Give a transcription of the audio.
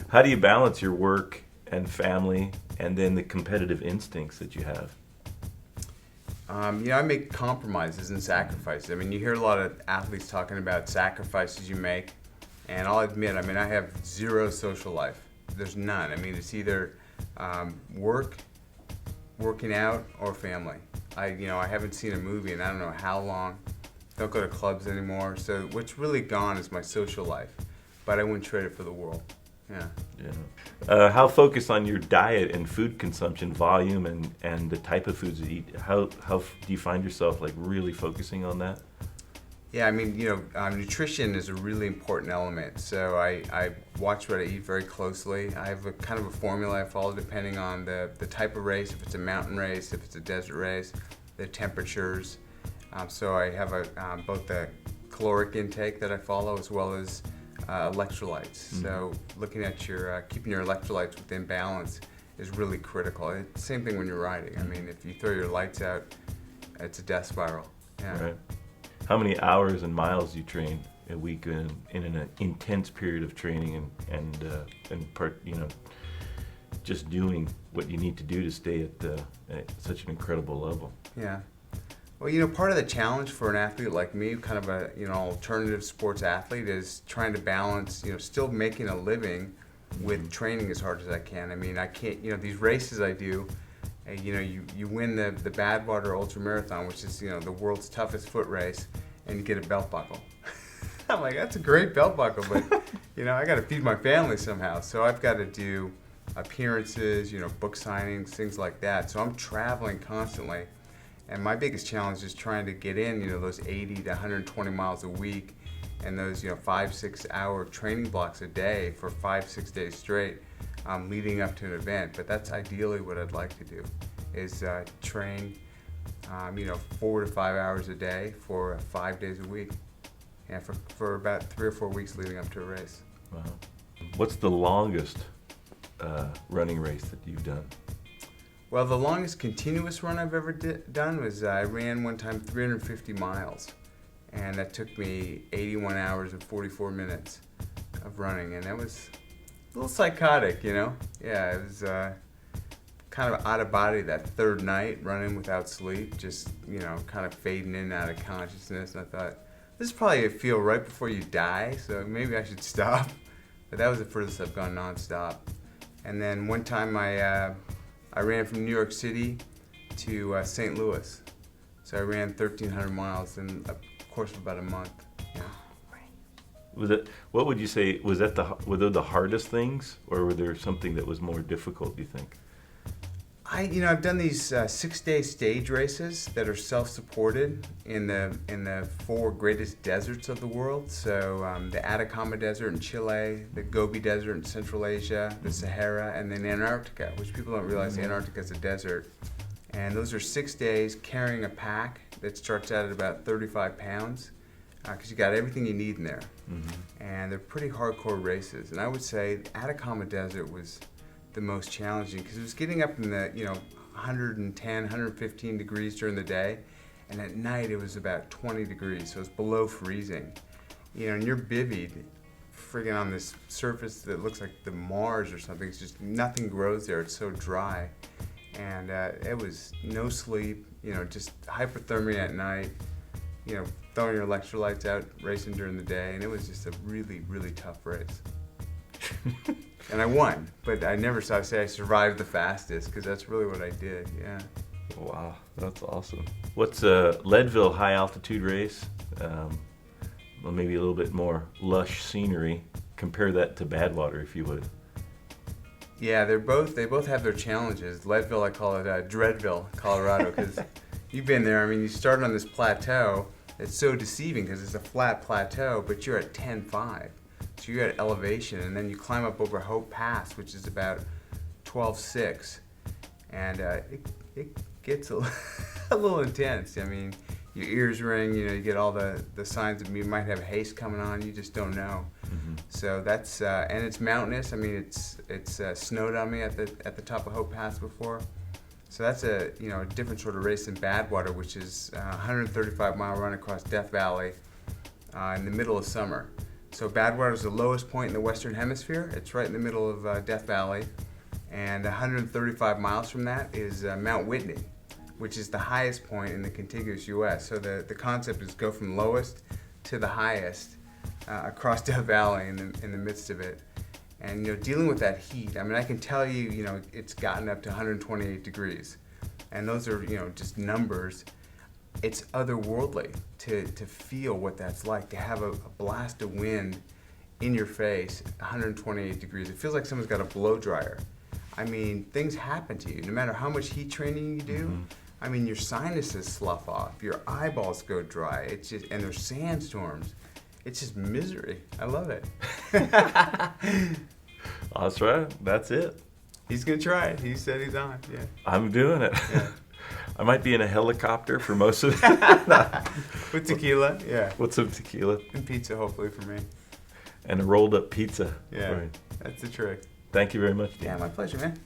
How do you balance your work and family and then the competitive instincts that you have? I make compromises and sacrifices. I mean, you hear a lot of athletes talking about sacrifices you make, and I'll admit, I mean, I have zero social life. There's none. I mean, it's either work, working out, or family. I haven't seen a movie in I don't know how long. Don't go to clubs anymore. So what's really gone is my social life, but I wouldn't trade it for the world. Yeah. Yeah. How focused on your diet and food consumption, volume, and the type of foods you eat? How do you find yourself like really focusing on that? Yeah, I mean, nutrition is a really important element. So I watch what I eat very closely. I have a kind of a formula I follow depending on the type of race, if it's a mountain race, if it's a desert race, the temperatures. So I have both the caloric intake that I follow as well as electrolytes. Mm-hmm. So looking at your keeping your electrolytes within balance is really critical. It's the same thing when you're riding. I mean, if you throw your lights out, it's a death spiral. Yeah. Right. How many hours and miles you train a week in an intense period of training and just doing what you need to do to stay at such an incredible level? Yeah. Well, part of the challenge for an athlete like me, kind of a alternative sports athlete, is trying to balance, still making a living with training as hard as I can. I mean, I can't, these races I do, you win the Badwater Ultra Marathon, which is, the world's toughest foot race, and you get a belt buckle. I'm like, that's a great belt buckle, but, I got to feed my family somehow. So I've got to do appearances, book signings, things like that. So I'm traveling constantly. And my biggest challenge is trying to get in, those 80 to 120 miles a week and those, 5-6 hour training blocks a day for 5-6 days straight leading up to an event. But that's ideally what I'd like to do is train, 4 to 5 hours a day for 5 days a week. And for about 3 or 4 weeks leading up to a race. Wow. What's the longest running race that you've done? Well, the longest continuous run I've ever done was I ran one time 350 miles, and that took me 81 hours and 44 minutes of running, and that was a little psychotic, Yeah, it was kind of out of body that third night, running without sleep, just, kind of fading in and out of consciousness, and I thought, this is probably a feel right before you die, so maybe I should stop. But that was the furthest I've gone nonstop. And then one time I ran from New York City to St. Louis. So I ran 1,300 miles in a course of about a month. Yeah. What would you say, were they the hardest things, or were there something that was more difficult, do you think? I've done these 6-day stage races that are self-supported in the 4 greatest deserts of the world. So the Atacama Desert in Chile, the Gobi Desert in Central Asia, the Sahara, and then Antarctica, which people don't realize Antarctica is a desert. And those are 6 days carrying a pack that starts out at about 35 pounds because you got everything you need in there. Mm-hmm. And they're pretty hardcore races. And I would say the Atacama Desert was the most challenging because it was getting up in the 110, 115 degrees during the day, and at night it was about 20 degrees, so it's below freezing. And you're bivvied friggin' on this surface that looks like the Mars or something. It's just nothing grows there. It's so dry, and it was no sleep. Just hypothermia at night. Throwing your electrolytes out, racing during the day, and it was just a really, really tough race. And I won, but I never saw say I survived the fastest because that's really what I did. Yeah. Wow, that's awesome. What's a Leadville high altitude race? Well, maybe a little bit more lush scenery. Compare that to Badwater, if you would. Yeah, they both have their challenges. Leadville, I call it Dreadville, Colorado, because you've been there. I mean, you start on this plateau. It's so deceiving because it's a flat plateau, but you're at 10.5. So you're at elevation, and then you climb up over Hope Pass, which is about 12.6, and it gets a little intense. I mean, your ears ring, you get all the signs that you might have haste coming on. You just don't know. Mm-hmm. So that's and it's mountainous. I mean, it's snowed on me at the top of Hope Pass before. So that's a different sort of race than Badwater, which is a 135-mile run across Death Valley in the middle of summer. So Badwater is the lowest point in the Western Hemisphere. It's right in the middle of Death Valley. And 135 miles from that is Mount Whitney, which is the highest point in the contiguous U.S. So the concept is go from lowest to the highest across Death Valley in the midst of it. And dealing with that heat, I mean, I can tell you, it's gotten up to 128 degrees. And those are, just numbers. It's otherworldly to feel what that's like, to have a blast of wind in your face, 128 degrees. It feels like someone's got a blow dryer. I mean, things happen to you. No matter how much heat training you do, Mm-hmm. I mean, your sinuses slough off, your eyeballs go dry. It's just, and there's sandstorms. It's just misery. I love it. That's right. That's it. He's gonna try it. He said he's on. Yeah. I'm doing it. Yeah. I might be in a helicopter for most of it. With tequila. Yeah. With some tequila And pizza, hopefully, for me. and a rolled up pizza. Yeah. Right. That's the trick. Thank you very much, Dan. Yeah, my pleasure, man.